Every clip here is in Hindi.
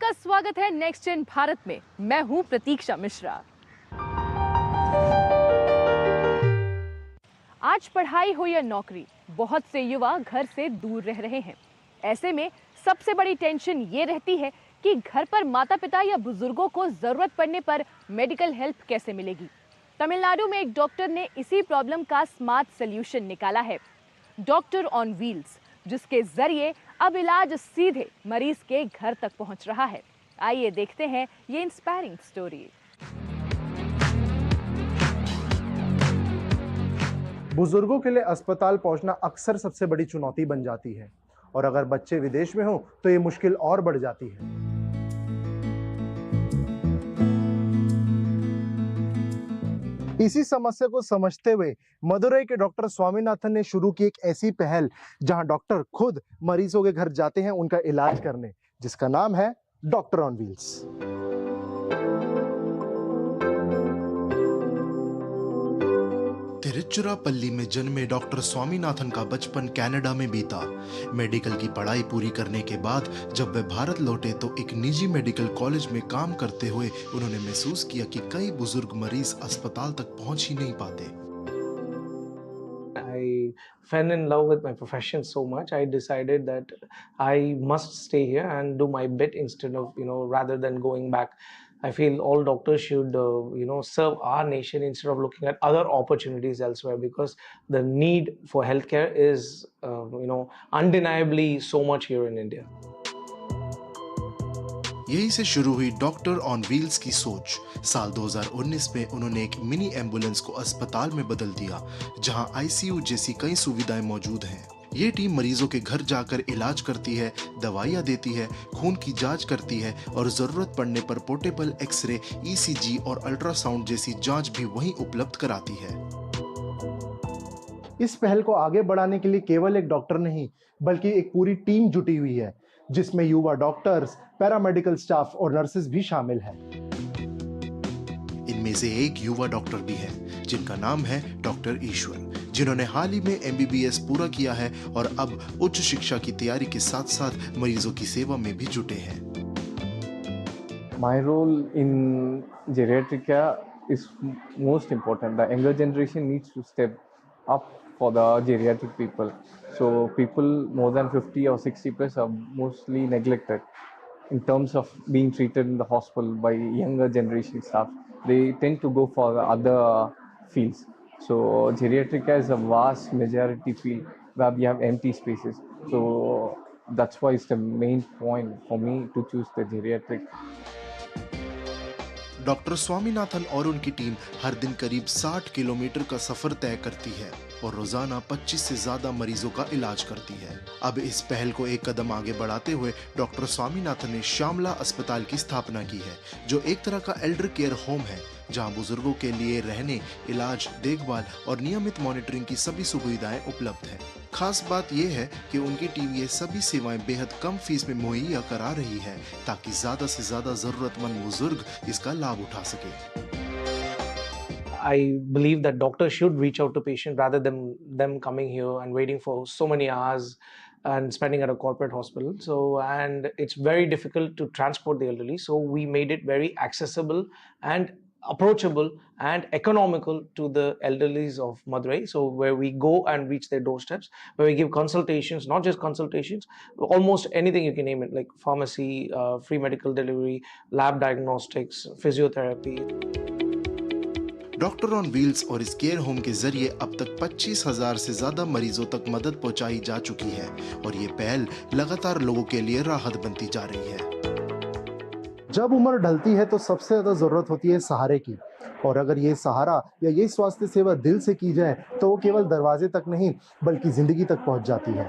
आपका स्वागत है नेक्स्ट जेन भारत में। मैं हूं प्रतीक्षा मिश्रा। आज पढ़ाई हो या नौकरी, बहुत से युवा घर से दूर रह रहे हैं। ऐसे में सबसे बड़ी टेंशन ये रहती है कि घर पर माता पिता या बुजुर्गों को जरूरत पड़ने पर मेडिकल हेल्प कैसे मिलेगी। तमिलनाडु में एक डॉक्टर ने इसी प्रॉब्लम का स्मार्ट सॉल्यूशन निकाला है, डॉक्टर ऑन व्हील्स, जिसके जरिए अब इलाज सीधे मरीज के घर तक पहुंच रहा है। आइए देखते हैं ये इंस्पायरिंग स्टोरी। बुजुर्गों के लिए अस्पताल पहुंचना अक्सर सबसे बड़ी चुनौती बन जाती है और अगर बच्चे विदेश में हों तो ये मुश्किल और बढ़ जाती है। इसी समस्या को समझते हुए मदुरई के डॉक्टर स्वामीनाथन ने शुरू की एक ऐसी पहल जहां डॉक्टर खुद मरीजों के घर जाते हैं उनका इलाज करने, जिसका नाम है डॉक्टर ऑन व्हील्स। तिरुचिरापल्ली में जन्मे डॉक्टर स्वामीनाथन का बचपन कनाडा में बीता। मेडिकल की पढ़ाई पूरी करने के बाद जब वे भारत लौटे तो एक निजी मेडिकल कॉलेज में काम करते हुए उन्होंने महसूस किया कि कई बुजुर्ग मरीज अस्पताल तक पहुंच ही नहीं पाते। I fell in love with my profession so much. I decided that I must stay here and do my bit instead of, rather than going back. I feel all doctors should, serve our nation instead of looking at other opportunities elsewhere, because the need for healthcare is, undeniably so much here in India. यही से शुरू हुई डॉक्टर ऑन व्हील्स की सोच। साल 2019 में उन्होंने एक मिनी एम्बुलेंस को अस्पताल में बदल दिया, जहां आईसीयू जैसी कई सुविधाएं मौजूद हैं। ये टीम मरीजों के घर जाकर इलाज करती है, दवाइयां देती है, खून की जांच करती है और जरूरत पड़ने पर पोर्टेबल एक्सरे, ईसीजी और अल्ट्रासाउंड जैसी जांच भी वहीं उपलब्ध कराती है। इस पहल को आगे बढ़ाने के लिए केवल एक डॉक्टर नहीं बल्कि एक पूरी टीम जुटी हुई है, जिसमें युवा डॉक्टर्स, पैरामेडिकल स्टाफ और नर्सेज भी शामिल हैं। इनमें से एक युवा डॉक्टर भी है जिनका नाम है डॉक्टर ईश्वर, जिन्होंने हाल ही में एमबीबीएस पूरा किया है और अब उच्च शिक्षा की तैयारी के साथ साथ मरीजों की सेवा में भी जुटे हैं। My role in geriatrica is most important. The younger generation needs to step up for the geriatric people. So people more than 50 or 60 plus are mostly neglected in terms of being treated in the hospital by younger generation staff. They tend to go for other fields. So geriatrica is a vast majority field where we have empty spaces. So that's why it's the main point for me to choose the geriatric. Doctor Swaminathan और उनकी टीम हर दिन करीब 60 किलोमीटर का सफर तय करती है और रोजाना 25 से ज्यादा मरीजों का इलाज करती है। अब इस पहल को एक कदम आगे बढ़ाते हुए डॉक्टर स्वामीनाथन ने श्यामला अस्पताल की स्थापना की है, जो एक तरह का एल्डर केयर होम है, जहां बुजुर्गों के लिए रहने, इलाज, देखभाल और नियमित मॉनिटरिंग की सभी सुविधाएं उपलब्ध है। खास बात यह है कि उनकी टीम ये सभी सेवाएं बेहद कम फीस में मुहैया करा रही है, ताकि ज्यादा से ज्यादा जरूरतमंद बुजुर्ग इसका लाभ उठा सके। I believe that doctors should reach out to patients rather than them coming here and waiting for so many hours and spending at a corporate hospital. And it's very difficult to transport the elderly. So we made it very accessible and approachable and economical to the elderlies of Madurai. So where we go and reach their doorsteps, where we give consultations, not just consultations, almost anything you can name it, like pharmacy, free medical delivery, lab diagnostics, physiotherapy. Doctor on wheels और इस केयर होम के जरिए अब तक 25,000 से ज्यादा मरीजों तक मदद पहुंचाई जा चुकी है और ये पहल लगातार लोगों के लिए राहत बनती जा रही है। जब उम्र ढलती है तो सबसे ज्यादा जरूरत होती है सहारे की, और अगर ये सहारा या ये स्वास्थ्य सेवा दिल से की जाए तो वो केवल दरवाजे तक नहीं बल्कि जिंदगी तक पहुंच जाती है।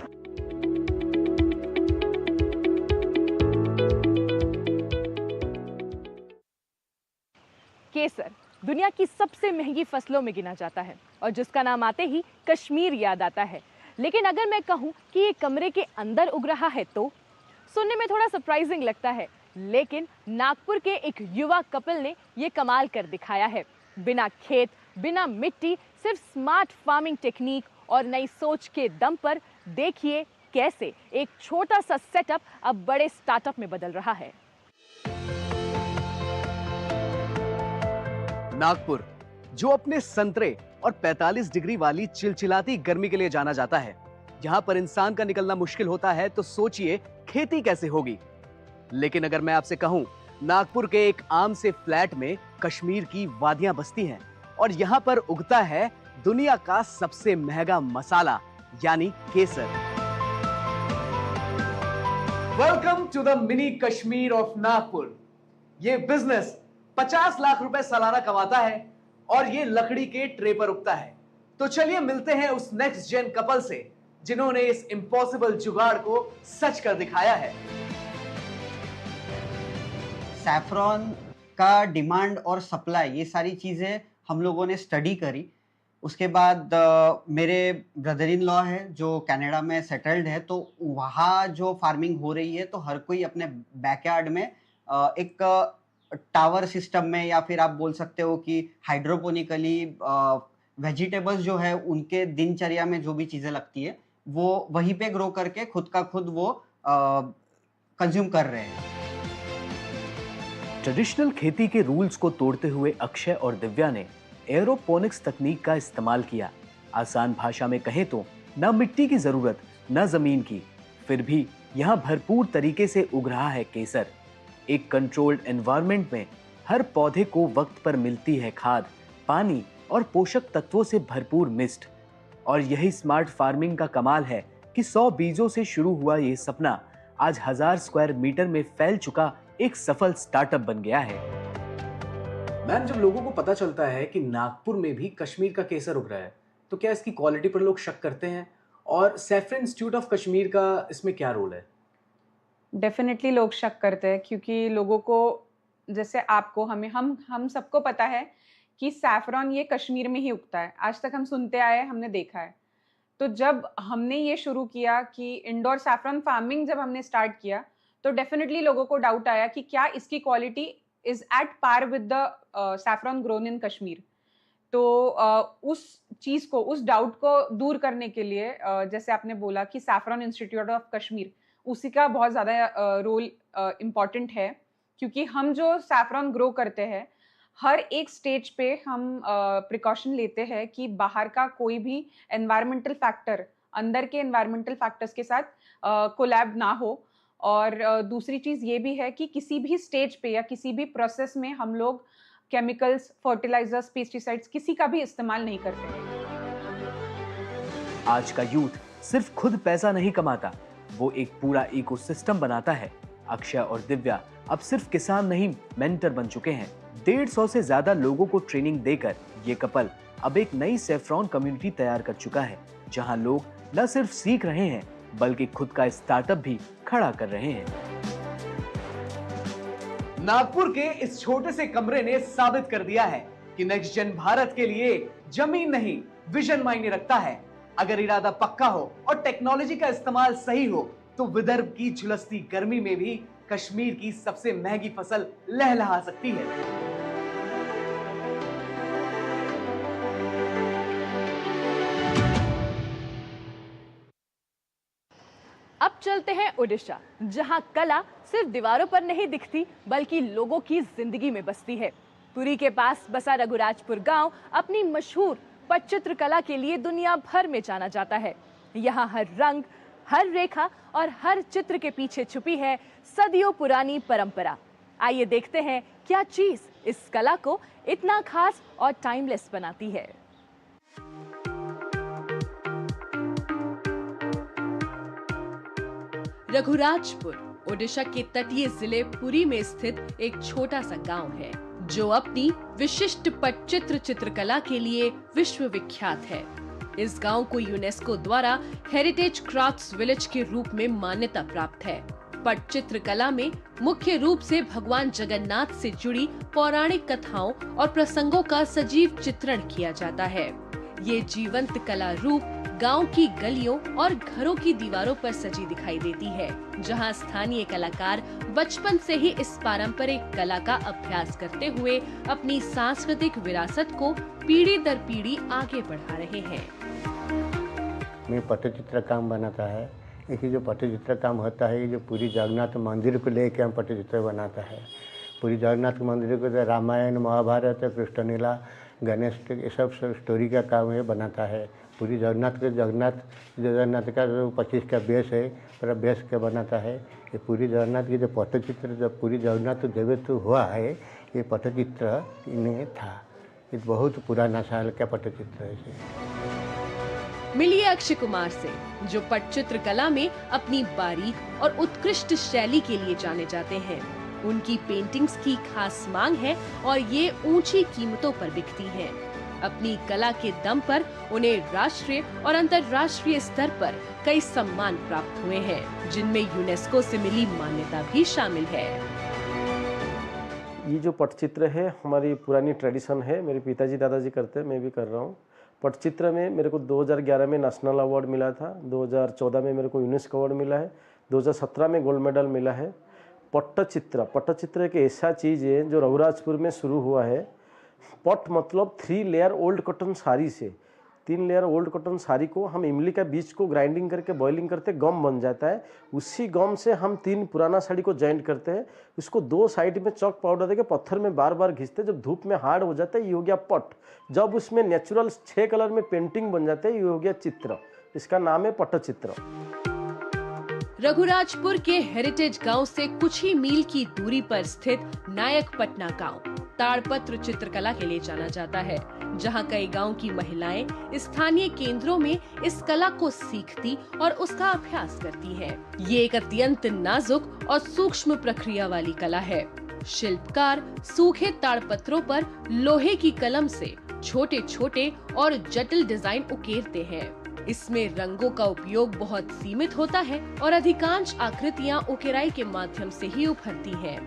केसर दुनिया की सबसे महंगी फसलों में गिना जाता है और जिसका नाम आते ही कश्मीर याद आता है। लेकिन अगर मैं कहूं कि ये कमरे के अंदर उग रहा है तो सुनने में थोड़ा सरप्राइजिंग लगता है, लेकिन नागपुर के एक युवा कपल ने ये कमाल कर दिखाया है। बिना खेत, बिना मिट्टी, सिर्फ स्मार्ट फार्मिंग टेक्निक और नई सोच के दम पर देखिए कैसे एक छोटा सा सेटअप अब बड़े स्टार्टअप में बदल रहा है। नागपुर, जो अपने संतरे और 45 डिग्री वाली चिलचिलाती गर्मी के लिए जाना जाता है, यहाँ पर इंसान का निकलना मुश्किल होता है, तो सोचिए खेती कैसे होगी। लेकिन अगर मैं आपसे कहूं, नागपुर के एक आम से फ्लैट में कश्मीर की वादियां बसती हैं और यहाँ पर उगता है दुनिया का सबसे महंगा मसाला यानी केसर। Welcome to the mini Kashmir of Nagpur. ये बिजनेस 50 लाख रुपए सालाना कमाता है और ये लकड़ी के ट्रे पर उगता है। तो चलिए मिलते हैं उस नेक्स्ट जेन कपल से जिन्होंने इस इम्पॉसिबल जुगाड़ को सच कर दिखाया है। सैफरॉन का डिमांड और सप्लाई, ये सारी चीज़ें हम लोगों ने स्टडी करी। उसके बाद मेरे ब्रदर इन लॉ है जो कनाडा में सेटल्ड है, तो वहाँ जो फार्मिंग हो रही है तो हर कोई अपने बैकयार्ड में एक टावर सिस्टम में, या फिर आप बोल सकते हो कि हाइड्रोपोनिकली वेजिटेबल्स जो है उनके दिनचर्या में जो भी चीज़ें लगती है वो वहीं पे ग्रो करके खुद का खुद वो कंज्यूम कर रहे हैं। ट्रेडिशनल खेती के रूल्स को तोड़ते हुए अक्षय और दिव्या ने एरोपोनिक्स तकनीक का इस्तेमाल किया। आसान भाषा में कहें तो न मिट्टी की जरूरत न जमीन की, फिर भी यहाँ भरपूर तरीके से उग रहा है केसर। एक कंट्रोल्ड एनवायरनमेंट में हर पौधे को वक्त पर मिलती है खाद, पानी और पोषक तत्वों से भरपूर मिस्ट। और यही स्मार्ट फार्मिंग का कमाल है कि 100 बीजों से शुरू हुआ ये सपना आज 1000 स्क्वायर मीटर में फैल चुका एक सफल स्टार्टअप बन गया है। मैम, जब लोगों को पता चलता है कि नागपुर में भी कश्मीर का केसर उग रहा है, तो क्या इसकी क्वालिटी पर लोग शक करते हैं? और सैफरन इंस्टीट्यूट ऑफ कश्मीर का इसमें क्या रोल है? डेफिनेटली लोग शक करते हैं, क्योंकि लोगों को, जैसे आपको, हमें, हम सबको पता है कि सैफरॉन ये कश्मीर में ही उगता है। आज तक हम सुनते आए, हमने देखा है। तो जब हमने ये शुरू किया कि इंडोर सैफरॉन फार्मिंग जब हमने स्टार्ट किया, तो डेफिनेटली लोगों को डाउट आया कि क्या इसकी quality is at par with the saffron grown in Kashmir. तो उस चीज़ को, उस डाउट को दूर करने के लिए, जैसे आपने बोला कि सैफरॉन इंस्टीट्यूट ऑफ कश्मीर, उसी का बहुत ज़्यादा रोल इम्पॉर्टेंट है, क्योंकि हम जो सैफरॉन ग्रो करते हैं हर एक स्टेज पे हम प्रिकॉशन लेते हैं कि बाहर का कोई भी एनवायरमेंटल फैक्टर अंदर के एनवायरमेंटल फैक्टर्स के साथ कोलैब ना हो। और दूसरी चीज़ ये भी है कि किसी भी स्टेज पे या किसी भी प्रोसेस में हम लोग केमिकल्स, फर्टिलाइजर्स, पेस्टिसाइड्स किसी का भी इस्तेमाल नहीं करते। आज का यूथ सिर्फ खुद पैसा नहीं कमाता, वो एक पूरा इकोसिस्टम बनाता है। अक्षय और दिव्या अब सिर्फ किसान नहीं, मेंटर बन चुके हैं। 150 से ज्यादा लोगों को ट्रेनिंग देकर ये कपल अब एक नई सैफरॉन कम्युनिटी तैयार कर चुका है, जहां लोग न सिर्फ सीख रहे हैं बल्कि खुद का स्टार्टअप भी खड़ा कर रहे हैं। नागपुर के इस छोटे से कमरे ने साबित कर दिया है कि नेक्स्ट जेन भारत के लिए जमीन नहीं, विजन मायने रखता है। अगर इरादा पक्का हो और टेक्नोलॉजी का इस्तेमाल सही हो, तो विदर्भ की झुलसती गर्मी में भी कश्मीर की सबसे महंगी फसल लहलहा सकती है। अब चलते हैं ओडिशा, जहां कला सिर्फ दीवारों पर नहीं दिखती बल्कि लोगों की जिंदगी में बसती है। पुरी के पास बसा रघुराजपुर गांव अपनी मशहूर पटचित्र कला के लिए दुनिया भर में जाना जाता है। यहाँ हर रंग, हर रेखा और हर चित्र के पीछे छुपी है सदियों पुरानी परंपरा। आइए देखते हैं क्या चीज इस कला को इतना खास और टाइमलेस बनाती है। रघुराजपुर ओडिशा के तटीय जिले पुरी में स्थित एक छोटा सा गांव है, जो अपनी विशिष्ट पटचित्र चित्रकला के लिए विश्व विख्यात है। इस गांव को यूनेस्को द्वारा हेरिटेज क्राफ्ट्स विलेज के रूप में मान्यता प्राप्त है। पटचित्र कला में मुख्य रूप से भगवान जगन्नाथ से जुड़ी पौराणिक कथाओं और प्रसंगों का सजीव चित्रण किया जाता है। ये जीवंत कला रूप गांव की गलियों और घरों की दीवारों पर सजी दिखाई देती है, जहां स्थानीय कलाकार बचपन से ही इस पारंपरिक कला का अभ्यास करते हुए अपनी सांस्कृतिक विरासत को पीढ़ी दर पीढ़ी आगे बढ़ा रहे हैं। मैं पटचित्र काम बनाता है। इसी जो पटचित्र काम होता है, ये जो पूरी जगन्नाथ मंदिर को लेकर हम पटचित्र बनाता है। पूरी जगन्नाथ मंदिर को रामायण, महाभारत, कृष्णलीला, गणेश ये सब स्टोरी का काम ये बनाता है। पूरी जगन्नाथ का जो 25 का बेस है, पूरा बेस का बनाता है। ये पूरी जगन्नाथ की जो पटचित्र, जब पूरी जगन्नाथ देवत्व हुआ है, ये पटचित्र इन्हें था। ये बहुत पुराना साल का पटचित्र है। मिलिए अक्षय कुमार से, जो पटचित्र कला में अपनी बारीक और उत्कृष्ट शैली के लिए जाने जाते हैं। उनकी पेंटिंग्स की खास मांग है और ये ऊंची कीमतों पर बिकती हैं। अपनी कला के दम पर उन्हें राष्ट्रीय और अंतर्राष्ट्रीय स्तर पर कई सम्मान प्राप्त हुए हैं, जिनमें यूनेस्को से मिली मान्यता भी शामिल है। ये जो पटचित्र है हमारी पुरानी ट्रेडिशन है। मेरे पिताजी दादाजी करते हैं, मैं भी कर रहा हूँ। पटचित्र में मेरे को 2011 में नेशनल अवार्ड मिला था, 2014 में मेरे को यूनेस्को अवार्ड मिला है, 2017 में गोल्ड मेडल मिला है। पट्टचित्र एक ऐसा चीज़ है जो रघुराजपुर में शुरू हुआ है। पट मतलब 3 लेयर ओल्ड कॉटन साड़ी से, 3 लेयर ओल्ड कॉटन साड़ी को हम इमली का बीज को ग्राइंडिंग करके बॉइलिंग करते गम बन जाता है। उसी गम से हम 3 पुराना साड़ी को जॉइंट करते हैं। उसको 2 साइड में चौक पाउडर देके पत्थर में बार बार घिसते, जब धूप में हार्ड हो जाता है ये हो गया पट। जब उसमें नेचुरल 6 कलर में पेंटिंग बन जाते हैं ये हो गया चित्र। इसका नाम है पट्टचित्र। रघुराजपुर के हेरिटेज गांव से कुछ ही मील की दूरी पर स्थित नायकपटना गांव ताड़पत्र चित्रकला के लिए जाना जाता है, जहां कई गांव की महिलाएं स्थानीय केंद्रों में इस कला को सीखती और उसका अभ्यास करती हैं। ये एक अत्यंत नाजुक और सूक्ष्म प्रक्रिया वाली कला है। शिल्पकार सूखे ताड़पत्रों पर लोहे की कलम से छोटे छोटे और जटिल डिजाइन उकेरते हैं। इसमें रंगों का उपयोग बहुत सीमित होता है और अधिकांश आकृतियां उकेराई के माध्यम से ही उभरती हैं।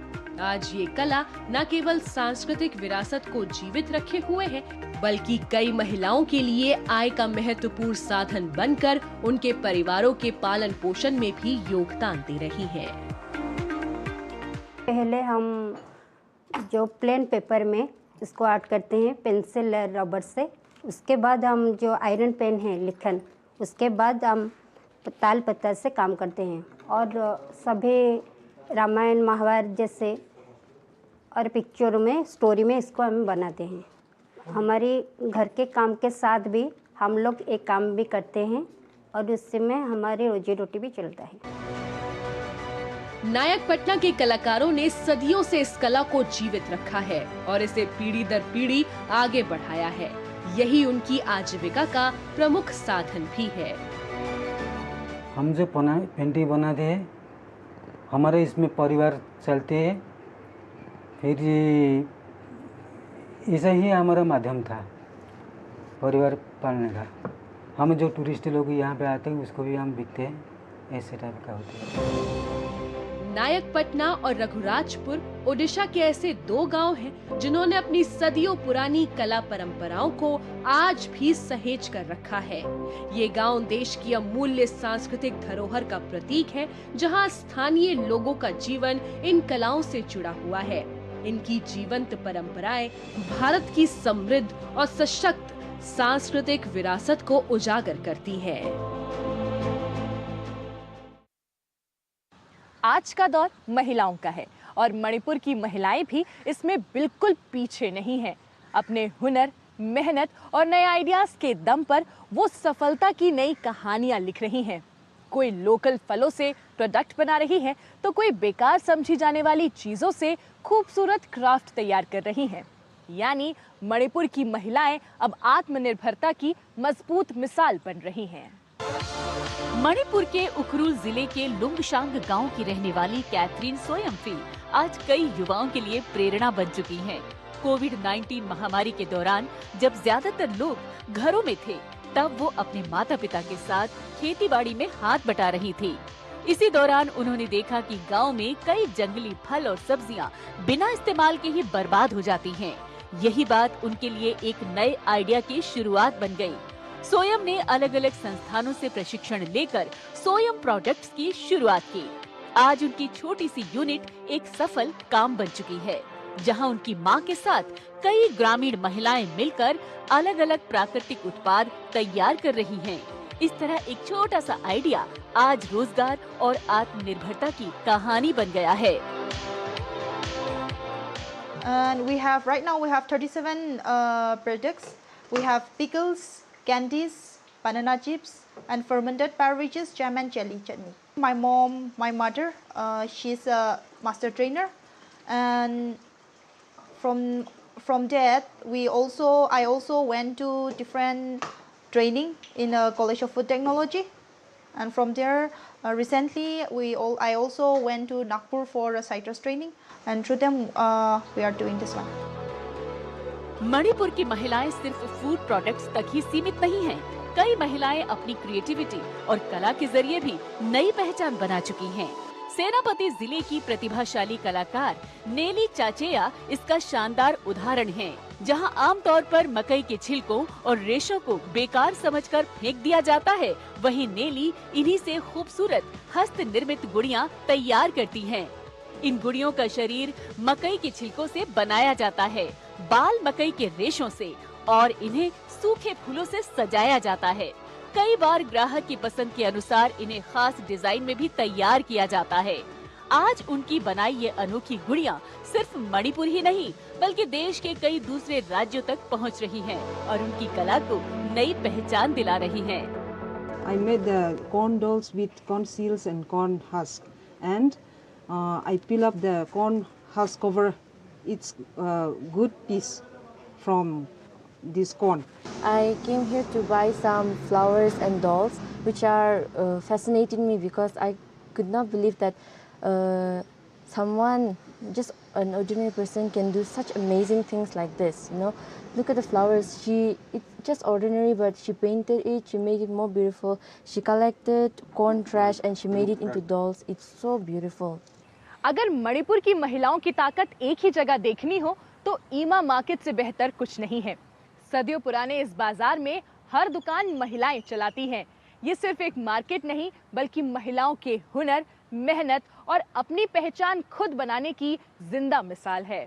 आज ये कला न केवल सांस्कृतिक विरासत को जीवित रखे हुए है, बल्कि कई महिलाओं के लिए आय का महत्वपूर्ण साधन बनकर उनके परिवारों के पालन पोषण में भी योगदान दे रही है। पहले हम जो प्लेन पेपर में इसको आर्ट करते हैं पेंसिल रबर से। उसके बाद हम जो आयरन पेन है लिखन, उसके बाद हम ताल पत्थर से काम करते हैं और सभी रामायण महाभारत जैसे और पिक्चरों में स्टोरी में इसको हम बनाते हैं। हमारी घर के काम के साथ भी हम लोग एक काम भी करते हैं और उससे में हमारी रोजी रोटी भी चलता है। नायकपटना के कलाकारों ने सदियों से इस कला को जीवित रखा है और इसे पीढ़ी दर पीढ़ी आगे बढ़ाया है। यही उनकी आजीविका का प्रमुख साधन भी है। हम जो पेंटिंग बनाते हैं, हमारे इसमें परिवार चलते हैं। फिर ऐसा ही हमारा माध्यम था परिवार पालने का। हम जो टूरिस्ट लोग यहाँ पे आते हैं उसको भी हम बिकते हैं, ऐसे टाइप का होता है। नायकपटना और रघुराजपुर ओडिशा के ऐसे 2 गांव हैं जिन्होंने अपनी सदियों पुरानी कला परंपराओं को आज भी सहेज कर रखा है। ये गांव देश की अमूल्य सांस्कृतिक धरोहर का प्रतीक है, जहां स्थानीय लोगों का जीवन इन कलाओं से जुड़ा हुआ है। इनकी जीवंत परंपराएं भारत की समृद्ध और सशक्त सांस्कृतिक विरासत को उजागर करती है। आज का दौर महिलाओं का है और मणिपुर की महिलाएं भी इसमें बिल्कुल पीछे नहीं हैं। अपने हुनर, मेहनत और नए आइडियाज के दम पर वो सफलता की नई कहानियां लिख रही हैं। कोई लोकल फलों से प्रोडक्ट बना रही है तो कोई बेकार समझी जाने वाली चीजों से खूबसूरत क्राफ्ट तैयार कर रही हैं। यानी मणिपुर की महिलाएं अब आत्मनिर्भरता की मजबूत मिसाल बन रही हैं। मणिपुर के उखरुल जिले के लुंगशांग गांव की रहने वाली कैथरीन सोयम्फी आज कई युवाओं के लिए प्रेरणा बन चुकी हैं। कोविड-19 महामारी के दौरान जब ज्यादातर लोग घरों में थे, तब वो अपने माता पिता के साथ खेतीबाड़ी में हाथ बटा रही थी। इसी दौरान उन्होंने देखा कि गांव में कई जंगली फल और सब्जियां बिना इस्तेमाल के ही बर्बाद हो जाती हैं। यही बात उनके लिए एक नए आइडिया की शुरुआत बन गई। सोयम ने अलग अलग संस्थानों से प्रशिक्षण लेकर सोयम प्रोडक्ट्स की शुरुआत की। आज उनकी छोटी सी यूनिट एक सफल काम बन चुकी है, जहां उनकी मां के साथ कई ग्रामीण महिलाएं मिलकर अलग अलग प्राकृतिक उत्पाद तैयार कर रही हैं। इस तरह एक छोटा सा आइडिया आज रोजगार और आत्मनिर्भरता की कहानी बन गया है। And we have, right now we have 37 products. We have pickles, candies, banana chips, and fermented beverages, jam and jelly chutney. My mom, my mother, she's a master trainer, and from that I also went to different training in a College of Food Technology, and from there recently I also went to Nagpur for a citrus training, and through them we are doing this one. Manipur की महिलाएं सिर्फ फूड प्रोडक्ट्स तक ही सीमित नहीं हैं। कई महिलाएं अपनी क्रिएटिविटी और कला के जरिए भी नई पहचान बना चुकी हैं। सेनापति जिले की प्रतिभाशाली कलाकार नेली चाचेया इसका शानदार उदाहरण है। जहां आमतौर पर मकई के छिलकों और रेशों को बेकार समझकर फेंक दिया जाता है, वहीं नेली इन्हीं से खूबसूरत हस्त निर्मित गुड़ियां तैयार करती हैं। इन गुड़ियों का शरीर मकई के छिलकों से बनाया जाता है, बाल मकई के रेशों से, और इन्हें सूखे फूलों से सजाया जाता है। कई बार ग्राहक की पसंद के अनुसार इन्हें खास डिजाइन में भी तैयार किया जाता है। आज उनकी बनाई ये अनोखी गुड़ियां सिर्फ मणिपुर ही नहीं बल्कि देश के कई दूसरे राज्यों तक पहुंच रही हैं और उनकी कला को नई पहचान दिला रही हैं। I made the corn dolls with corn seals and corn husk, and I peel up the corn husk over its good piece from this corn. I came here to buy some flowers and dolls, which are fascinating me because I could not believe that someone, just an ordinary person, can do such amazing things like this. You know, look at the flowers. It's just ordinary, but she painted it. She made it more beautiful. She collected corn trash and she made it into dolls. It's so beautiful. अगर मणिपुर की महिलाओं की ताकत एक ही जगह देखनी हो तो ईमा मार्केट से बेहतर कुछ नहीं है। सदियों पुराने इस बाजार में हर दुकान महिलाएं चलाती हैं। ये सिर्फ एक मार्केट नहीं बल्कि महिलाओं के हुनर, मेहनत और अपनी पहचान खुद बनाने की जिंदा मिसाल है।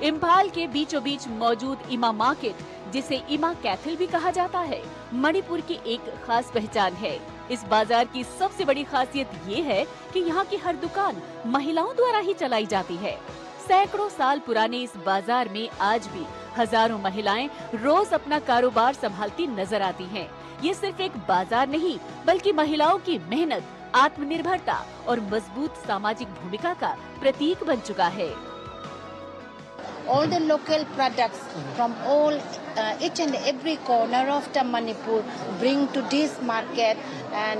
इम्फाल के बीचों बीच मौजूद ईमा मार्केट, जिसे ईमा कैथल भी कहा जाता है, मणिपुर की एक खास पहचान है। इस बाजार की सबसे बड़ी खासियत ये है कि यहाँ की हर दुकान महिलाओं द्वारा ही चलाई जाती है। सैकड़ों साल पुराने इस बाजार में आज भी हजारों महिलाएं रोज अपना कारोबार संभालती नजर आती हैं। ये सिर्फ एक बाजार नहीं बल्कि महिलाओं की मेहनत, आत्मनिर्भरता और मजबूत सामाजिक भूमिका का प्रतीक बन चुका है। All the local products from each and every corner of the Manipur bring to this market, and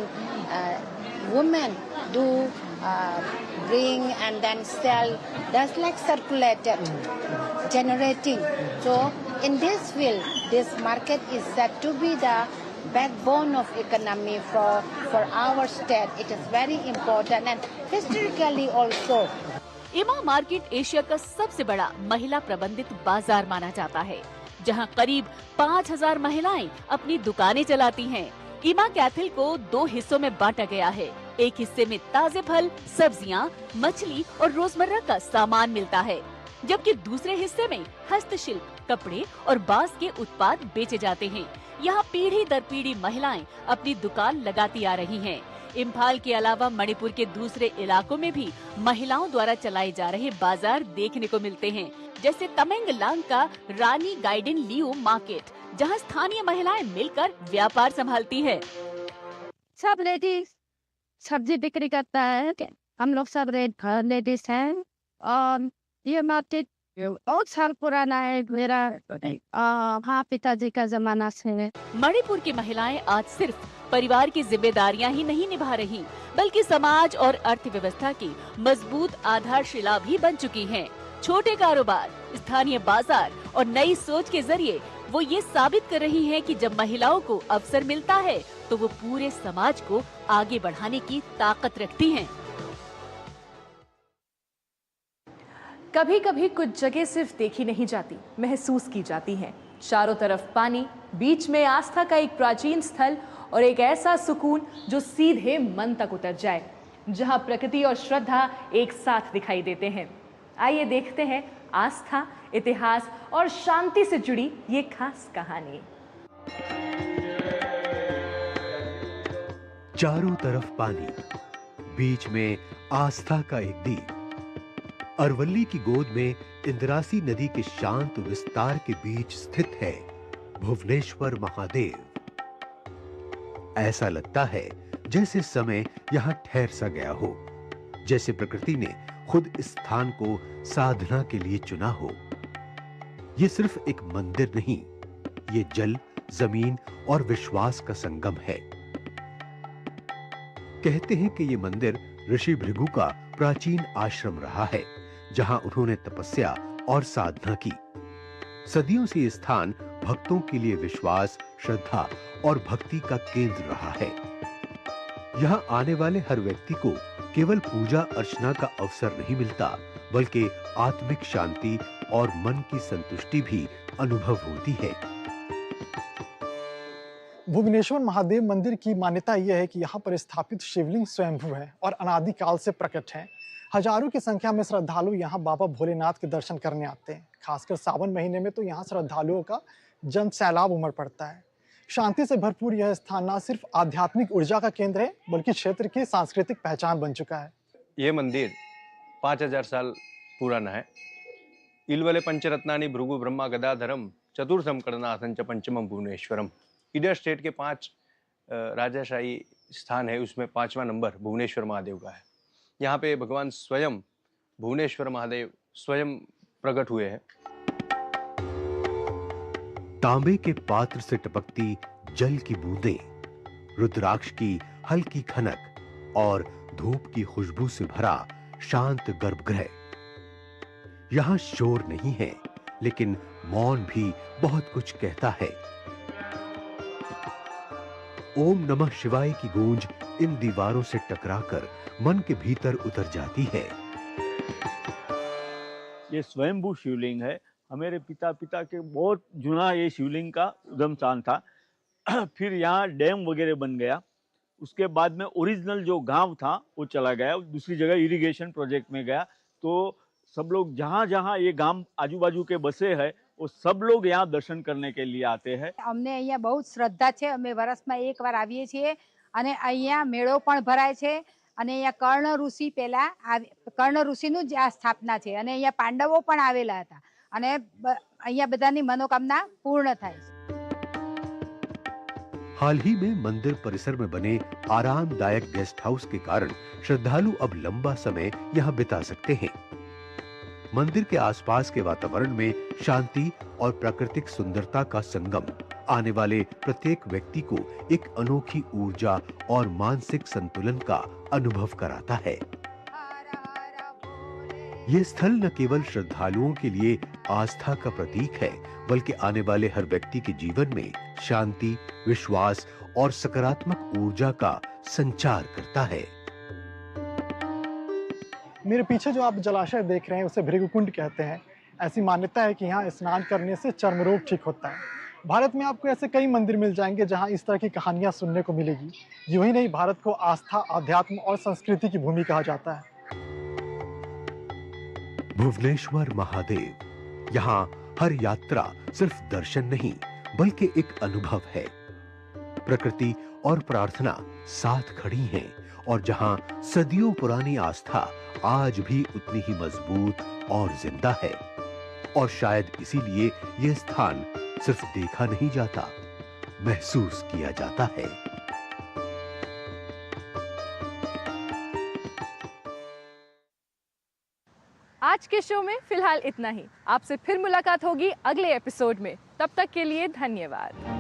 women do bring and then sell. That's like circulated, generating. So in this field, this market is said to be the backbone of economy for our state. It is very important and historically also. ईमा मार्केट एशिया का सबसे बड़ा महिला प्रबंधित बाजार माना जाता है, जहां करीब 5000 महिलाएं अपनी दुकानें चलाती हैं। ईमा कैथल को 2 हिस्सों में बांटा गया है। एक हिस्से में ताजे फल, सब्जियां, मछली और रोजमर्रा का सामान मिलता है, जबकि दूसरे हिस्से में हस्तशिल्प, कपड़े और बांस के उत्पाद बेचे जाते हैं। यहाँ पीढ़ी दर पीढ़ी महिलाएं अपनी दुकान लगाती आ रही हैं। इम्फाल के अलावा मणिपुर के दूसरे इलाकों में भी महिलाओं द्वारा चलाए जा रहे बाजार देखने को मिलते हैं, जैसे तमेंगलांग का रानी गाइडेन लियो मार्केट, जहां स्थानीय महिलाएं मिलकर व्यापार संभालती है। सब लेडीज सब्जी बिक्री करता है, हम लोग सब लेडीज हैं, और ये मार्केट बहुत साल पुराना है, मेरा हाँ पिताजी का जमाना से। मणिपुर की महिलाएं आज सिर्फ परिवार की जिम्मेदारियां ही नहीं निभा रही, बल्कि समाज और अर्थव्यवस्था की मजबूत आधारशिला भी बन चुकी हैं। छोटे कारोबार, स्थानीय बाजार और नई सोच के जरिए वो ये साबित कर रही हैं कि जब महिलाओं को अवसर मिलता है तो वो पूरे समाज को आगे बढ़ाने की ताकत रखती हैं। कभी कभी कुछ जगह सिर्फ देखी नहीं जाती, महसूस की जाती हैं। चारों तरफ पानी, बीच में आस्था का एक प्राचीन स्थल और एक ऐसा सुकून जो सीधे मन तक उतर जाए, जहां प्रकृति और श्रद्धा एक साथ दिखाई देते हैं। आइए देखते हैं आस्था, इतिहास और शांति से जुड़ी ये खास कहानी। चारों तरफ पानी, बीच में आस्था का एक दीप, अरवल्ली की गोद में इंद्रासी नदी के शांत विस्तार के बीच स्थित है भुवनेश्वर महादेव। ऐसा लगता है जैसे समय यहां ठहर सा गया हो, जैसे प्रकृति ने खुद इस स्थान को साधना के लिए चुना हो। ये सिर्फ एक मंदिर नहीं, ये जल, जमीन और विश्वास का संगम है। कहते हैं कि ये मंदिर ऋषि भृगु का प्राचीन आश्रम रहा है, जहां उन्होंने तपस्या और साधना की। सदियों से ये स्थान भक्तों के लिए विश्वास, श्रद्धा और भक्ति का केंद्र रहा है। यहाँ आने वाले हर व्यक्ति को केवल पूजा अर्चना का अवसर नहीं मिलता, बल्कि आत्मिक शांति और मन की संतुष्टि भी अनुभव होती है। भुवनेश्वर महादेव मंदिर की मान्यता यह है कि यहाँ पर स्थापित शिवलिंग स्वयंभू है और अनादिकाल से प्रकट है। हजारों की संख्या में श्रद्धालु यहाँ बाबा भोलेनाथ के दर्शन करने आते हैं। खासकर सावन महीने में तो यहाँ श्रद्धालुओं का जन सैलाब उमड़ पड़ता है। शांति से भरपूर यह स्थान न सिर्फ आध्यात्मिक ऊर्जा का केंद्र है, बल्कि क्षेत्र की सांस्कृतिक पहचान बन चुका है। ये मंदिर 5000 साल पुराना है। इलवले पंचरत्नानि भृगु ब्रह्मा गदाधरम चतुर्थम कर्णनाथं च पंचमम भुवनेश्वरम। इधर स्टेट के 5 राजाशाही स्थान है, उसमें 5वां नंबर भुवनेश्वर महादेव का है। यहाँ पे भगवान स्वयं भुवनेश्वर महादेव स्वयं प्रकट हुए हैं। तांबे के पात्र से टपकती जल की बूंदें, रुद्राक्ष की हल्की खनक और धूप की खुशबू से भरा शांत गर्भगृह। यहां शोर नहीं है, लेकिन मौन भी बहुत कुछ कहता है। ओम नमः शिवाय की गूंज इन दीवारों से टकराकर मन के भीतर उतर जाती है। ये स्वयंभू शिवलिंग है। हमारे पिता के बहुत जुना ये शिवलिंग का उद्गम स्थान था। फिर यहाँ डैम वगैरह बन गया। उसके बाद में ओरिजिनल जो गांव था वो चला गया, दूसरी जगह इरिगेशन प्रोजेक्ट में गया। तो सब लोग जहाँ जहाँ ये गांव आजू बाजू के बसे हैं, वो सब लोग यहाँ दर्शन करने के लिए आते हैं। अमने अहींया बहुत श्रद्धा है। अमे वर्षमां एक वार आवीए छीए अने अहींया मेळो पण भराय छे अने अहींया कर्ण ऋषि पहेला कर्ण ऋषिનું જ આ સ્થાપના છે અને અહીંયા પાંડવો પણ આવેલા હતા અને અહીંયા બધાની मनोकामना पूर्ण થાય છે। हाल ही में मंदिर परिसर में बने आरामदायक गेस्ट हाउस के कारण श्रद्धालु अब लंबा समय यहाँ बिता सकते हैं। मंदिर के आसपास के वातावरण में शांति और प्राकृतिक सुंदरता का संगम आने वाले प्रत्येक व्यक्ति को एक अनोखी ऊर्जा और मानसिक संतुलन का अनुभव कराता है। ये स्थल न केवल श्रद्धालुओं के लिए आस्था का प्रतीक है, बल्कि आने वाले हर व्यक्ति के जीवन में शांति, विश्वास और सकारात्मक ऊर्जा का संचार करता है। मेरे पीछे जो आप जलाशय देख रहे हैं उसे भृगुकुंड कहते हैं। ऐसी मान्यता है कि यहाँ स्नान करने से चर्म रोग ठीक होता है। भारत में आपको ऐसे कई मंदिर मिल जाएंगे जहाँ इस तरह की कहानियाँ सुनने को मिलेगी। यूं ही नहीं, भारत को आस्था, अध्यात्म और संस्कृति की भूमि कहा जाता है। भुवनेश्वर महादेव, यहाँ हर यात्रा सिर्फ दर्शन नहीं, बल्कि एक अनुभव है। प्रकृति और प्रार्थना साथ खड़ी हैं, और जहां सदियों पुरानी आस्था आज भी उतनी ही मजबूत और जिंदा है। और शायद इसीलिए यह स्थान सिर्फ देखा नहीं जाता, महसूस किया जाता है। आज के शो में फिलहाल इतना ही। आपसे फिर मुलाकात होगी अगले एपिसोड में। तब तक के लिए धन्यवाद।